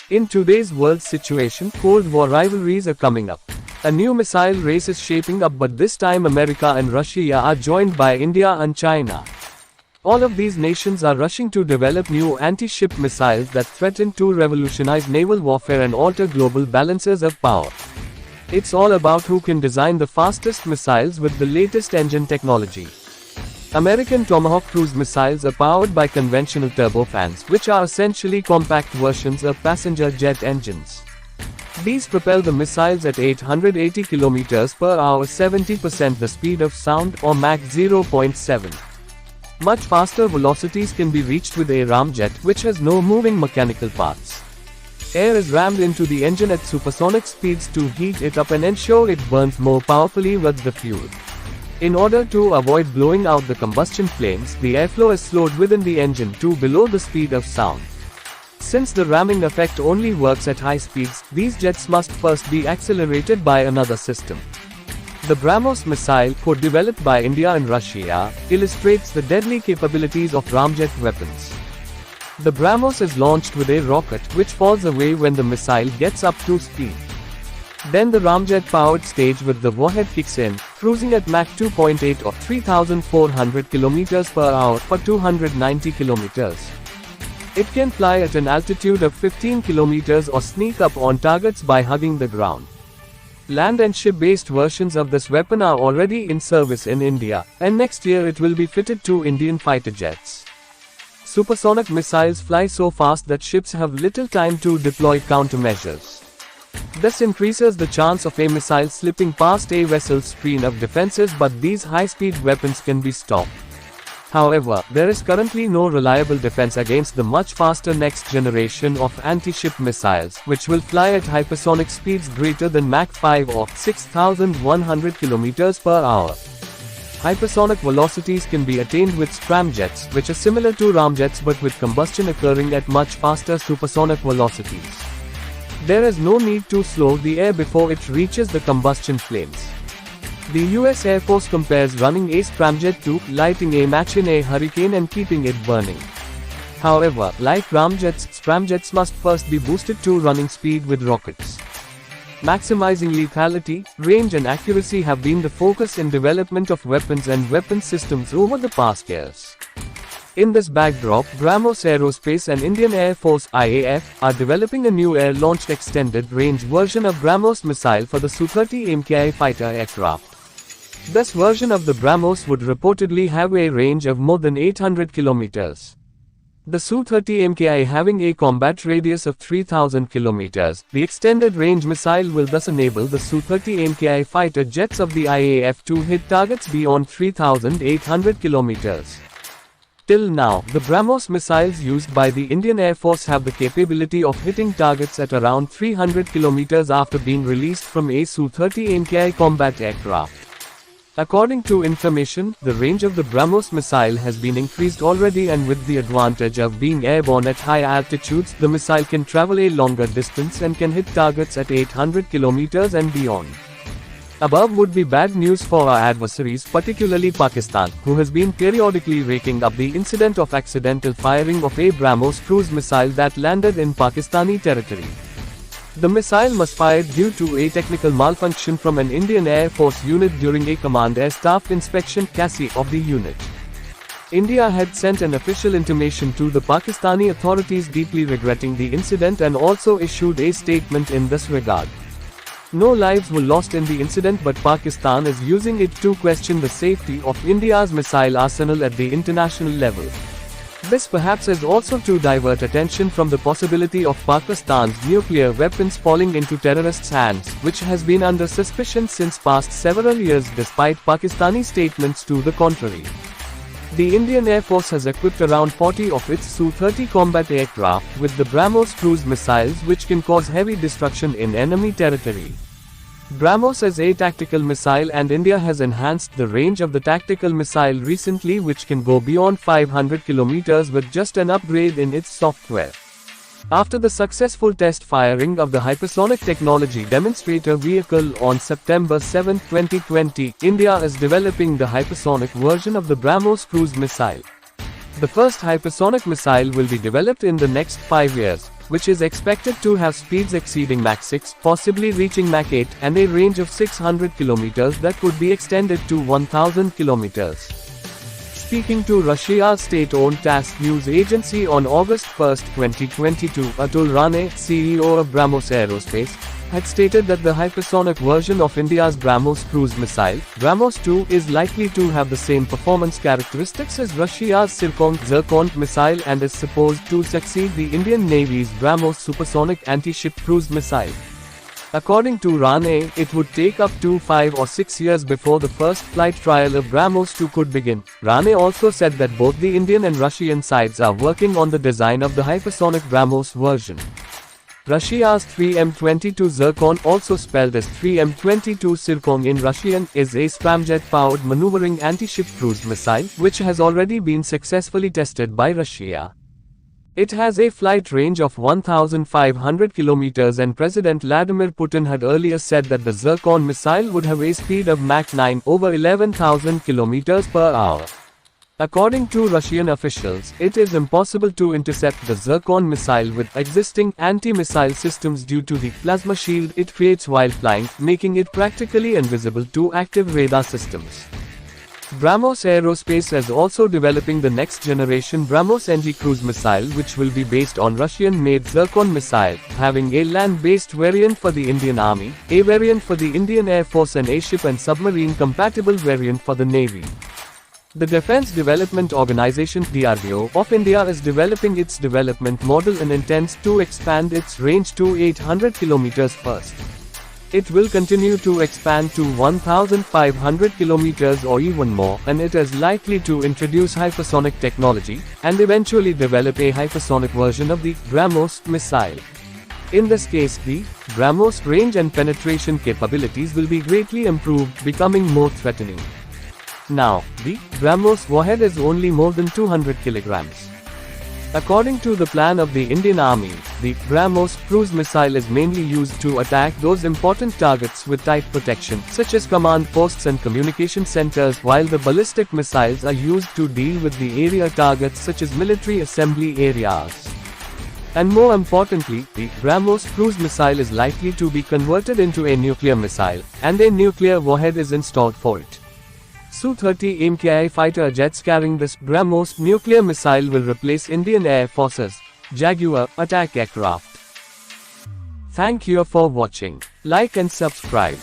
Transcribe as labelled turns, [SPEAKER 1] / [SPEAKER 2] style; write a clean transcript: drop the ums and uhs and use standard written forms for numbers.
[SPEAKER 1] In today's world situation, Cold War rivalries are coming up. A new missile race is shaping up, but this time America and Russia are joined by India and China. All of these nations are rushing to develop new anti-ship missiles that threaten to revolutionize naval warfare and alter global balances of power. It's all about who can design the fastest missiles with the latest engine technology. American Tomahawk cruise missiles are powered by conventional turbofans, which are essentially compact versions of passenger jet engines. These propel the missiles at 880 km per hour, 70% the speed of sound, or Mach 0.7. Much faster velocities can be reached with a ramjet, which has no moving mechanical parts. Air is rammed into the engine at supersonic speeds to heat it up and ensure it burns more powerfully with the fuel. In order to avoid blowing out the combustion flames, the airflow is slowed within the engine to below the speed of sound. Since the ramming effect only works at high speeds, these jets must first be accelerated by another system. The BrahMos missile, co-developed by India and Russia, illustrates the deadly capabilities of ramjet weapons. The BrahMos is launched with a rocket, which falls away when the missile gets up to speed. Then the ramjet-powered stage with the warhead kicks in, cruising at Mach 2.8 or 3,400 km per hour for 290 km. It can fly at an altitude of 15 km or sneak up on targets by hugging the ground. Land and ship-based versions of this weapon are already in service in India, and next year it will be fitted to Indian fighter jets. Supersonic missiles fly so fast that ships have little time to deploy countermeasures. This increases the chance of a missile slipping past a vessel's screen of defenses, but these high-speed weapons can be stopped. However, there is currently no reliable defense against the much faster next generation of anti-ship missiles, which will fly at hypersonic speeds greater than Mach 5 or 6,100 km per hour. Hypersonic velocities can be attained with scramjets, which are similar to ramjets but with combustion occurring at much faster supersonic velocities. There is no need to slow the air before it reaches the combustion flames. The US Air Force compares running a scramjet to lighting a match in a hurricane and keeping it burning. However, like ramjets, scramjets must first be boosted to running speed with rockets. Maximizing lethality, range and accuracy have been the focus in development of weapons and weapon systems over the past years. In this backdrop, BrahMos Aerospace and Indian Air Force (IAF) are developing a new air-launched extended-range version of BrahMos missile for the Su-30 MKI fighter aircraft. This version of the BrahMos would reportedly have a range of more than 800 kilometers. The Su-30 MKI having a combat radius of 3,000 kilometers, the extended-range missile will thus enable the Su-30 MKI fighter jets of the IAF to hit targets beyond 3,800 kilometers. Till now, the BrahMos missiles used by the Indian Air Force have the capability of hitting targets at around 300 kilometers after being released from a Su-30 MKI combat aircraft. According to information, the range of the BrahMos missile has been increased already, and with the advantage of being airborne at high altitudes, the missile can travel a longer distance and can hit targets at 800 kilometers and beyond. Above would be bad news for our adversaries, particularly Pakistan, who has been periodically raking up the incident of accidental firing of a BrahMos cruise missile that landed in Pakistani territory. The missile was fired due to a technical malfunction from an Indian Air Force unit during a Command Air Staff inspection (CASI) of the unit. India had sent an official intimation to the Pakistani authorities deeply regretting the incident and also issued a statement in this regard. No lives were lost in the incident, but Pakistan is using it to question the safety of India's missile arsenal at the international level. This perhaps is also to divert attention from the possibility of Pakistan's nuclear weapons falling into terrorists' hands, which has been under suspicion since past several years despite Pakistani statements to the contrary. The Indian Air Force has equipped around 40 of its Su-30 combat aircraft with the BrahMos cruise missiles, which can cause heavy destruction in enemy territory. BrahMos is a tactical missile, and India has enhanced the range of the tactical missile recently, which can go beyond 500 kilometers with just an upgrade in its software. After the successful test firing of the hypersonic technology demonstrator vehicle on September 7, 2020, India is developing the hypersonic version of the BrahMos cruise missile. The first hypersonic missile will be developed in the next 5 years, which is expected to have speeds exceeding Mach 6, possibly reaching Mach 8, and a range of 600 kilometers that could be extended to 1000 kilometers. Speaking to Russia's state-owned TASS news agency on August 1, 2022, Atul Rane, CEO of BrahMos Aerospace, had stated that the hypersonic version of India's BrahMos cruise missile, BrahMos 2, is likely to have the same performance characteristics as Russia's Zircon missile and is supposed to succeed the Indian Navy's BrahMos supersonic anti-ship cruise missile. According to Rane, it would take up to 5 or 6 years before the first flight trial of BrahMos 2 could begin. Rane also said that both the Indian and Russian sides are working on the design of the hypersonic BrahMos version. Russia's 3M-22 Zircon, also spelled as 3M-22 Zircon in Russian, is a scramjet-powered maneuvering anti-ship cruise missile, which has already been successfully tested by Russia. It has a flight range of 1,500 kilometers, and President Vladimir Putin had earlier said that the Zircon missile would have a speed of Mach 9 over 11,000 kilometers per hour. According to Russian officials, it is impossible to intercept the Zircon missile with existing anti-missile systems due to the plasma shield it creates while flying, making it practically invisible to active radar systems. BrahMos Aerospace is also developing the next-generation BrahMos NG cruise missile, which will be based on Russian-made Zircon missile, having a land-based variant for the Indian Army, a variant for the Indian Air Force, and a ship and submarine-compatible variant for the Navy. The Defense Development Organization (DRDO) of India is developing its development model and intends to expand its range to 800 kilometers first. It will continue to expand to 1,500 kilometers or even more, and it is likely to introduce hypersonic technology, and eventually develop a hypersonic version of the BrahMos missile. In this case, the BrahMos range and penetration capabilities will be greatly improved, becoming more threatening. Now, the BrahMos warhead is only more than 200 kilograms. According to the plan of the Indian Army, the BrahMos cruise missile is mainly used to attack those important targets with tight protection, such as command posts and communication centers, while the ballistic missiles are used to deal with the area targets such as military assembly areas. And more importantly, the BrahMos cruise missile is likely to be converted into a nuclear missile, and a nuclear warhead is installed for it. Su-30 MKI fighter jets carrying this BrahMos nuclear missile will replace Indian Air Force's Jaguar attack aircraft. Thank you for watching. Like and subscribe.